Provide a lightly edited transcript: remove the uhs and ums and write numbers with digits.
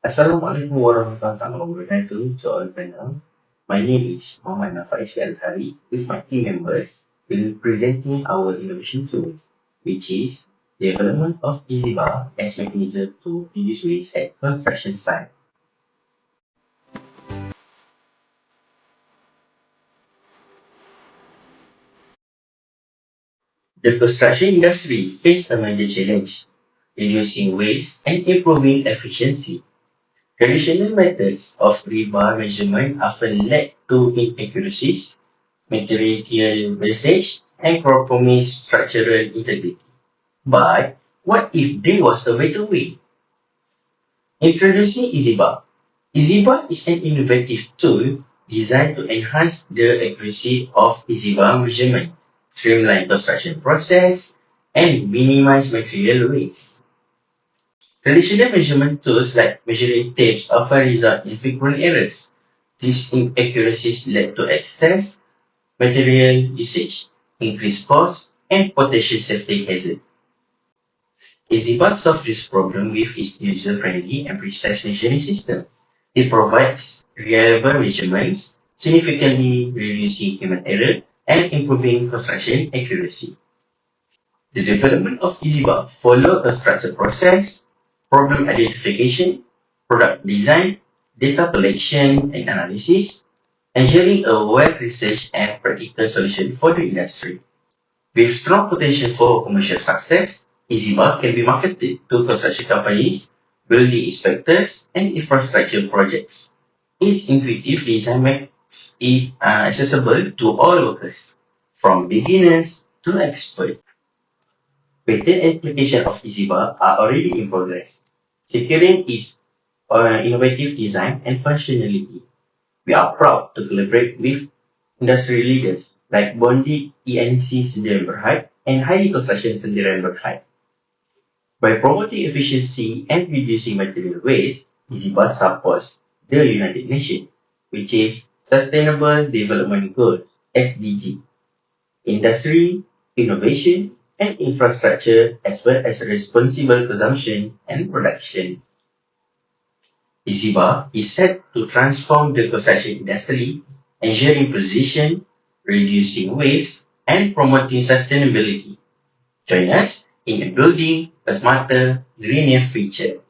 Assalamualaikum warahmatullahi wabarakatuh to all panel. My name is Muhammad Nafaiz Al-Hari. With my team members, will presenting our innovation tool, which is development of Ezybar as mechanism to reduce waste at construction site. The construction industry faced a major challenge, reducing waste and improving efficiency. Traditional methods of rebar measurement often led to inaccuracies, material wastage, and compromised structural integrity. But what if there was a better way? Introducing Ezybar. Ezybar is an innovative tool designed to enhance the accuracy of Ezybar measurement, streamline construction process, and minimize material waste. Traditional measurement tools like measuring tapes often result in frequent errors. These inaccuracies led to excess material usage, increased cost, and potential safety hazard. Ezybar solves this problem with its user-friendly and precise measuring system. It provides reliable measurements, significantly reducing human error and improving construction accuracy. The development of Ezybar followed a structured process: problem identification, product design, data collection and analysis, ensuring a well-researched and practical solution for the industry. With strong potential for commercial success, Ezybar can be marketed to construction companies, building inspectors, and infrastructure projects. Its intuitive design makes it accessible to all workers, from beginners to experts. Patent application of Ezybar are already in progress, securing its innovative design and functionality. We are proud to collaborate with industry leaders like Bondi ENC Sdn Bhd and Highly Construction Sdn Bhd. By promoting efficiency and reducing material waste, Ezybar supports the United Nations, which is Sustainable Development Goals (SDG), industry, innovation, and infrastructure, as well as responsible consumption and production. Ezybar is set to transform the construction industry, ensuring precision, reducing waste, and promoting sustainability. Join us in building a smarter, greener future.